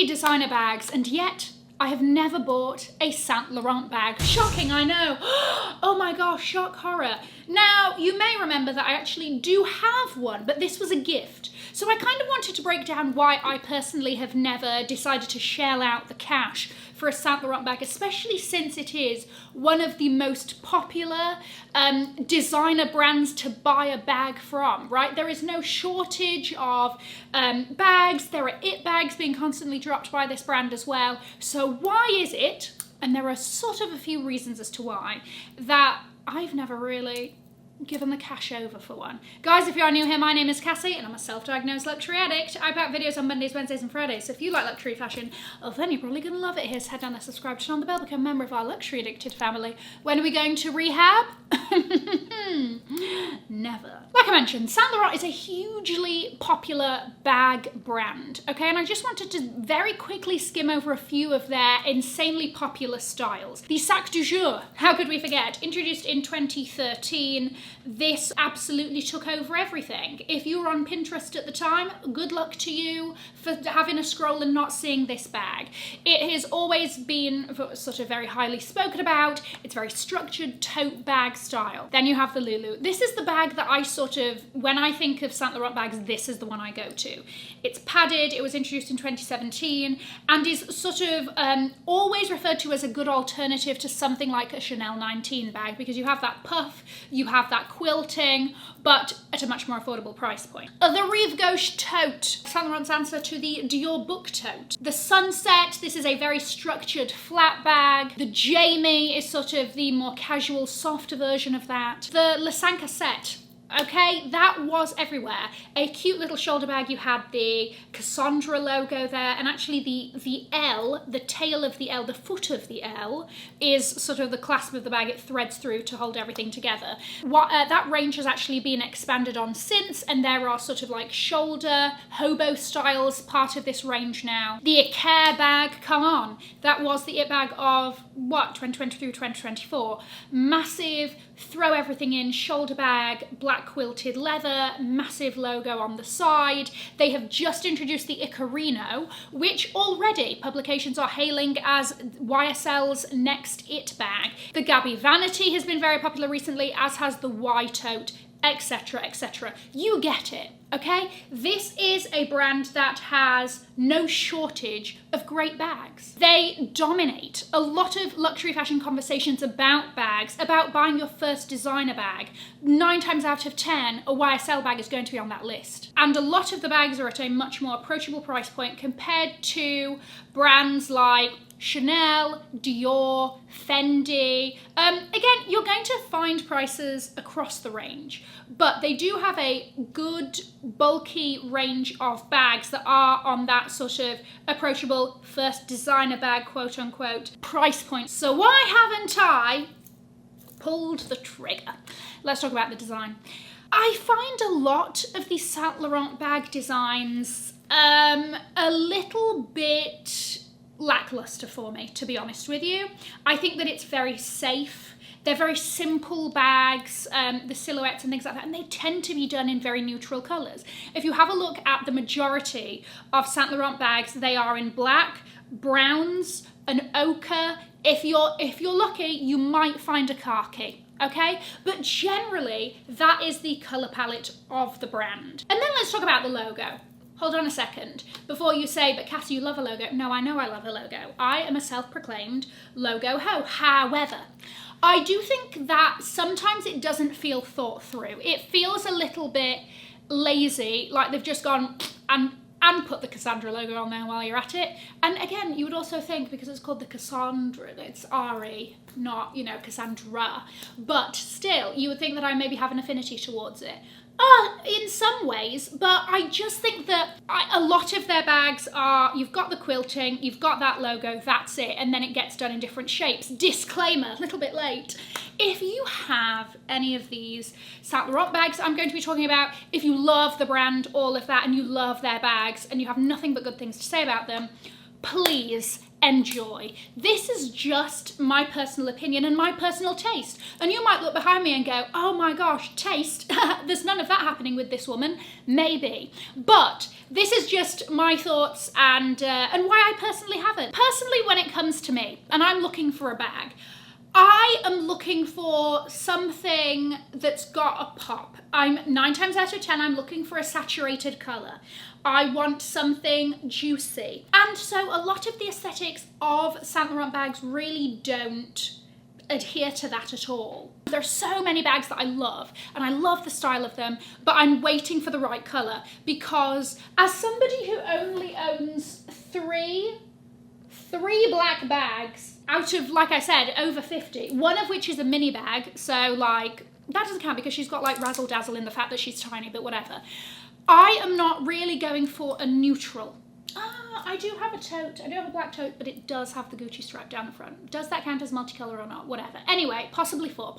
trendy designer bags, and yet I have never bought a Saint Laurent bag. Shocking, I know. Oh my gosh, shock horror. Now, you may remember that I actually do have one, but this was a gift. So I kind of wanted to break down why I personally have never decided to shell out the cash for a Saint Laurent bag, especially since it is one of the most popular designer brands to buy a bag from, right? There is no shortage of bags. There are it bags being constantly dropped by this brand as well. So why is it, and there are sort of a few reasons as to why, that I've never really given the cash over for one. Guys, if you are new here, my name is Cassie and I'm a self-diagnosed luxury addict. I put out videos on Mondays, Wednesdays and Fridays, so if you like luxury fashion, oh, then you're probably gonna love it here. So head down there, subscribe, turn on the bell, become a member of our luxury addicted family. When are we going to rehab? Never. Like I mentioned, Saint Laurent is a hugely popular bag brand, okay? And I just wanted to very quickly skim over a few of their insanely popular styles. The Sac du Jour, how could we forget? Introduced in 2013, this absolutely took over everything. If you were on Pinterest at the time, good luck to you for having a scroll and not seeing this bag. It has always been sort of very highly spoken about. It's very structured tote bag style. Then you have the Lulu. This is the bag that I sort of, when I think of Saint Laurent bags, this is the one I go to. It's padded, it was introduced in 2017, and is sort of always referred to as a good alternative to something like a Chanel 19 bag, because you have that puff, you have that quilting, but at a much more affordable price point. The Rive Gauche tote, Saint Laurent's answer to the Dior book tote. The Sunset, this is a very structured flat bag. The Jamie is sort of the more casual, softer version of that. The Le 5 à 7. Okay, that was everywhere. A cute little shoulder bag. You had the Cassandra logo there, and actually the L, the tail of the L, the foot of the L, is sort of the clasp of the bag. It threads through to hold everything together. That range has actually been expanded on since, and there are sort of like shoulder, hobo styles part of this range now. The Icare bag, come on. That was the it bag of, what, 2023, 2024. Massive, throw everything in, shoulder bag, black quilted leather, massive logo on the side. They have just introduced the Icarino, which already publications are hailing as YSL's next it bag. The Gabby Vanity has been very popular recently, as has the Y tote, etc, etc. You get it, okay? This is a brand that has no shortage of great bags. They dominate a lot of luxury fashion conversations about bags, about buying your first designer bag. 9 times out of 10, a YSL bag is going to be on that list. And a lot of the bags are at a much more approachable price point compared to brands like Chanel, Dior, Fendi. Again, you're going to find prices across the range, but they do have a good, bulky range of bags that are on that sort of approachable first designer bag, quote unquote, price point. So why haven't I pulled the trigger? Let's talk about the design. I find a lot of the Saint Laurent bag designs a little bit lackluster for me, to be honest with you. I think that it's very safe. They're very simple bags, the silhouettes and things like that, and they tend to be done in very neutral colours. If you have a look at the majority of Saint Laurent bags, they are in black, browns, an ochre. If you're lucky, you might find a khaki, okay? But generally, that is the colour palette of the brand. And then let's talk about the logo. Hold on a second. Before you say, but Cassie, you love a logo. No, I know I love a logo. I am a self-proclaimed logo ho. However, I do think that sometimes it doesn't feel thought through. It feels a little bit lazy, like they've just gone and put the Cassandra logo on there while you're at it. And again, you would also think, because it's called the Cassandra, it's R-E, not, you know, Cassandra. But still, you would think that I maybe have an affinity towards it. In some ways, but I just think that a lot of their bags are, you've got the quilting, you've got that logo, that's it, and then it gets done in different shapes. Disclaimer, a little bit late. If you have any of these Saint Laurent bags I'm going to be talking about, if you love the brand, all of that, and you love their bags, and you have nothing but good things to say about them, please enjoy. This is just my personal opinion and my personal taste. And you might look behind me and go, oh my gosh, taste. There's none of that happening with this woman. Maybe. But this is just my thoughts and why I personally haven't. Personally, when it comes to me and I'm looking for a bag, I am looking for something that's got a pop. 9 times out of 10, I'm looking for a saturated colour. I want something juicy. And so a lot of the aesthetics of Saint Laurent bags really don't adhere to that at all. There's so many bags that I love and I love the style of them, but I'm waiting for the right colour because as somebody who only owns three black bags out of, like I said, over 50, one of which is a mini bag, so like that doesn't count because she's got like razzle dazzle in the fact that she's tiny, but whatever. I am not really going for a neutral. I do have a tote. I do have a black tote, but it does have the Gucci stripe down the front. Does that count as multicolour or not? Whatever. Anyway, possibly four.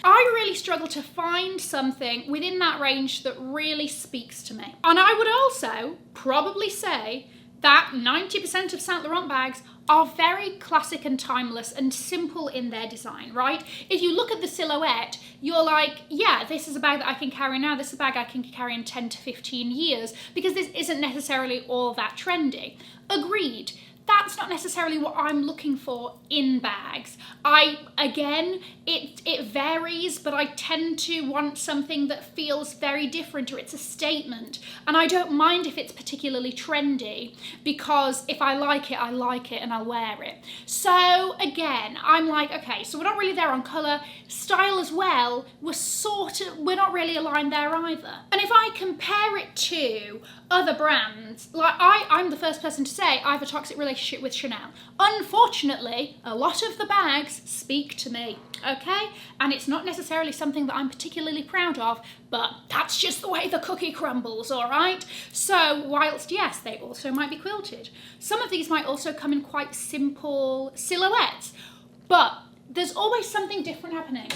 I really struggle to find something within that range that really speaks to me. And I would also probably say that 90% of Saint Laurent bags are very classic and timeless and simple in their design, right? If you look at the silhouette, you're like, yeah, this is a bag that I can carry now, this is a bag I can carry in 10 to 15 years, because this isn't necessarily all that trendy. Agreed. That's not necessarily what I'm looking for in bags. Again, it varies, but I tend to want something that feels very different or it's a statement. And I don't mind if it's particularly trendy because if I like it and I'll wear it. So again, I'm like, okay, so we're not really there on colour. Style as well, we're not really aligned there either. And if I compare it to other brands, like I'm the first person to say I have a toxic relationship with Chanel. Unfortunately, a lot of the bags speak to me, okay? And it's not necessarily something that I'm particularly proud of, but that's just the way the cookie crumbles, all right? So whilst, yes, they also might be quilted, some of these might also come in quite simple silhouettes, but there's always something different happening.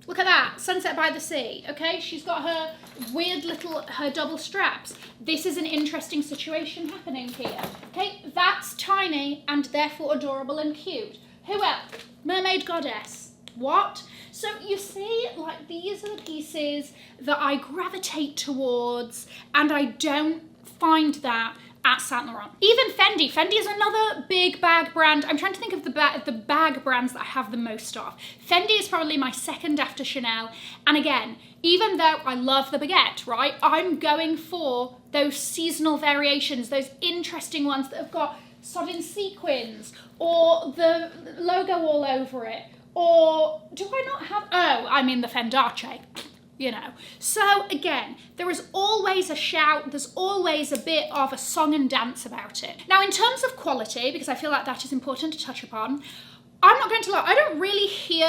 Look at that, Sunset by the Sea, okay? She's got her weird her double straps. This is an interesting situation happening here, okay? That's tiny and therefore adorable and cute. Who else? Mermaid Goddess. What? So you see, like, these are the pieces that I gravitate towards, and I don't find that at Saint Laurent. Even Fendi. Fendi is another big bag brand. I'm trying to think of the bag brands that I have the most of. Fendi is probably my second after Chanel. And again, even though I love the baguette, right, I'm going for those seasonal variations, those interesting ones that have got sodden sequins or the logo all over it. Or do I not have, I mean the Fendace. You know, so again, there is always a shout, there's always a bit of a song and dance about it. Now, in terms of quality, because I feel like that is important to touch upon, I'm not going to lie, I don't really hear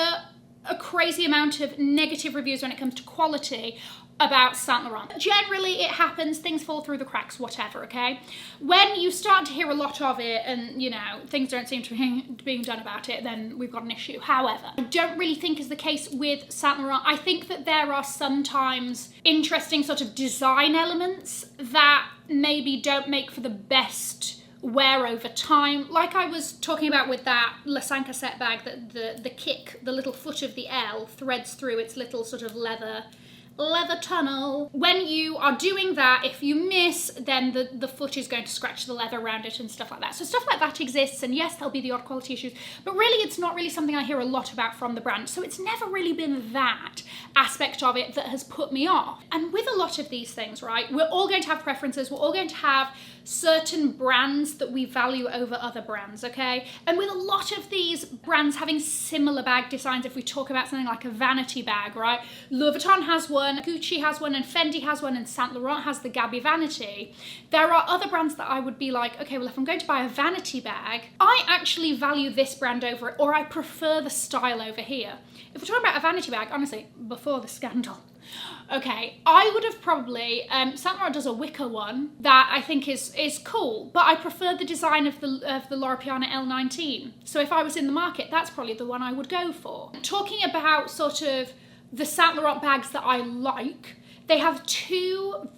a crazy amount of negative reviews when it comes to quality about Saint Laurent. Generally, it happens, things fall through the cracks, whatever, okay? When you start to hear a lot of it and, you know, things don't seem to be being done about it, then we've got an issue. However, I don't really think is the case with Saint Laurent. I think that there are sometimes interesting sort of design elements that maybe don't make for the best wear over time. Like I was talking about with that Le Saint Cassette bag, that the kick, the little foot of the L threads through its little sort of leather tunnel. When you are doing that, if you miss, then the foot is going to scratch the leather around it and stuff like that. So stuff like that exists, and yes, there'll be the odd quality issues, but really it's not really something I hear a lot about from the brand. So it's never really been that aspect of it that has put me off. And with a lot of these things, right, we're all going to have preferences, we're all going to have certain brands that we value over other brands, okay? And with a lot of these brands having similar bag designs, if we talk about something like a vanity bag, right? Louis Vuitton has one, Gucci has one, and Fendi has one, and Saint Laurent has the Gabby Vanity. There are other brands that I would be like, okay, well, if I'm going to buy a vanity bag, I actually value this brand over it, or I prefer the style over here. If we're talking about a vanity bag, honestly, before the scandal, okay, I would have probably, Saint Laurent does a wicker one that I think is cool, but I prefer the design of the Loro Piana L19. So if I was in the market, that's probably the one I would go for. Talking about sort of the Saint Laurent bags that I like, They have two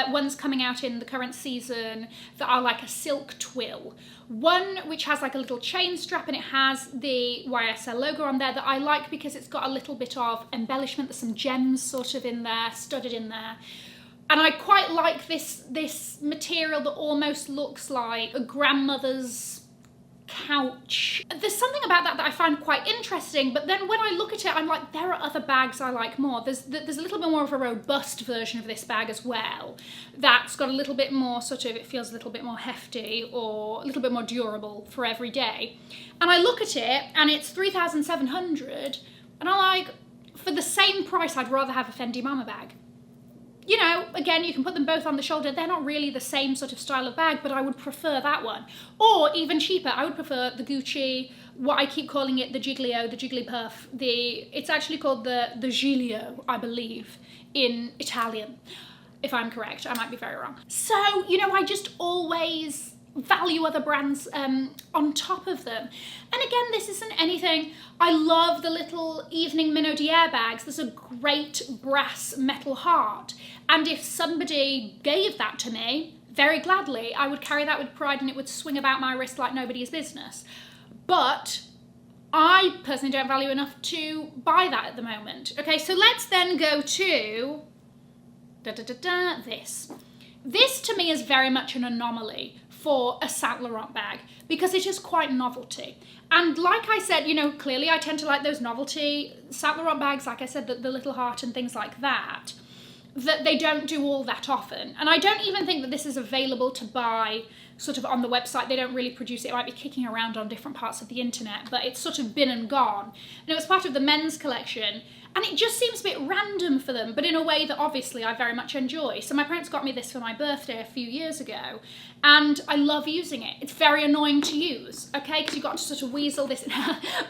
ones coming out in the current season that are like a silk twill. One which has like a little chain strap and it has the YSL logo on there that I like because it's got a little bit of embellishment. There's some gems sort of in there, studded in there. And I quite like this material that almost looks like a grandmother's couch. There's something about that I find quite interesting, but then when I look at it, I'm like, there are other bags I like more. There's a little bit more of a robust version of this bag as well. That's got a little bit more sort of, it feels a little bit more hefty or a little bit more durable for every day. And I look at it and it's 3,700 and I'm like, for the same price, I'd rather have a Fendi Mama bag. You know, again, you can put them both on the shoulder. They're not really the same sort of style of bag, but I would prefer that one. Or even cheaper, I would prefer the Gucci, what I keep calling it, the Giglio, the Jigglypuff. It's actually called the Giglio, I believe, in Italian, if I'm correct. I might be very wrong. So, you know, I just always value other brands on top of them. And again, this isn't anything. I love the little evening Minot Dier bags. There's a great brass metal heart. And if somebody gave that to me, very gladly, I would carry that with pride and it would swing about my wrist like nobody's business. But I personally don't value enough to buy that at the moment. Okay, so let's then go to this. This to me is very much an anomaly for a Saint Laurent bag because it is quite novelty. And like I said, you know, clearly I tend to like those novelty Saint Laurent bags, like I said, the little heart and things like that they don't do all that often. And I don't even think that this is available to buy sort of on the website. They don't really produce it. It might be kicking around on different parts of the internet, but it's sort of been and gone. And it was part of the men's collection. And it just seems a bit random for them, but in a way that obviously I very much enjoy. So my parents got me this for my birthday a few years ago, and I love using it. It's very annoying to use, okay? Because you've got to sort of weasel this.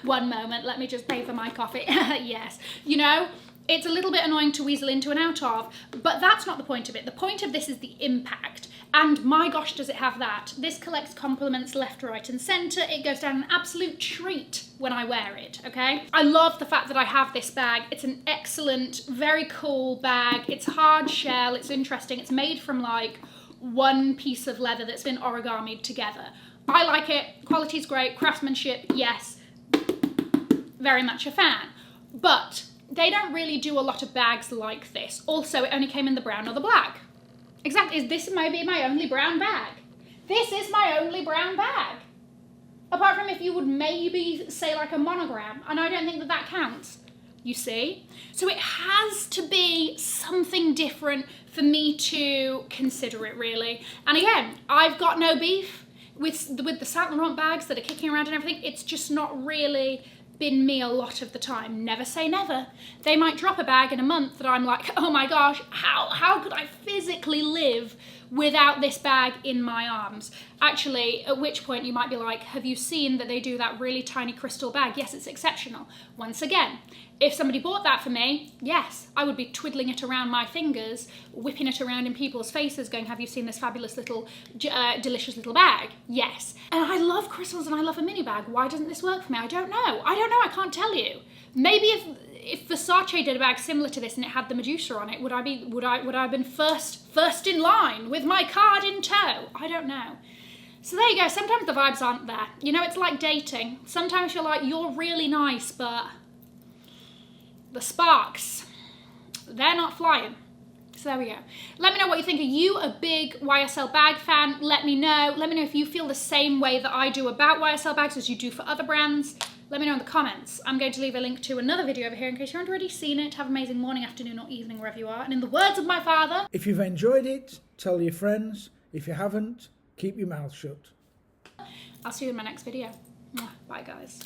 One moment, let me just pay for my coffee. Yes, you know, it's a little bit annoying to weasel into and out of, but that's not the point of it. The point of this is the impact. And my gosh, does it have that. This collects compliments left, right, and centre. It goes down an absolute treat when I wear it, okay? I love the fact that I have this bag. It's an excellent, very cool bag. It's hard shell, it's interesting. It's made from like one piece of leather that's been origamied together. I like it, quality's great, craftsmanship, yes, very much a fan. But they don't really do a lot of bags like this. Also, it only came in the brown or the black. Exactly, this might be my only brown bag. This is my only brown bag. Apart from if you would maybe say like a monogram, and I don't think that that counts, you see? So it has to be something different for me to consider it, really. And again, I've got no beef with the Saint Laurent bags that are kicking around and everything. It's just not really been me a lot of the time. Never say never. They might drop a bag in a month that I'm like, oh my gosh, how could I physically live without this bag in my arms? Actually, at which point you might be like, have you seen that they do that really tiny crystal bag? Yes, it's exceptional. Once again, if somebody bought that for me, yes, I would be twiddling it around my fingers, whipping it around in people's faces, going, have you seen this fabulous little, delicious little bag? Yes. And I love crystals and I love a mini bag. Why doesn't this work for me? I don't know. I can't tell you. Maybe if Versace did a bag similar to this and it had the Medusa on it, would I have been first in line with my card in tow? I don't know. So there you go. Sometimes the vibes aren't there. You know, it's like dating. Sometimes you're like, you're really nice, but the sparks, they're not flying. So there we go. Let me know what you think. Are you a big YSL bag fan? Let me know. Let me know if you feel the same way that I do about YSL bags as you do for other brands. Let me know in the comments. I'm going to leave a link to another video over here in case you haven't already seen it. Have an amazing morning, afternoon, or evening, wherever you are. And in the words of my father, if you've enjoyed it, tell your friends. If you haven't, keep your mouth shut. I'll see you in my next video. Bye, guys.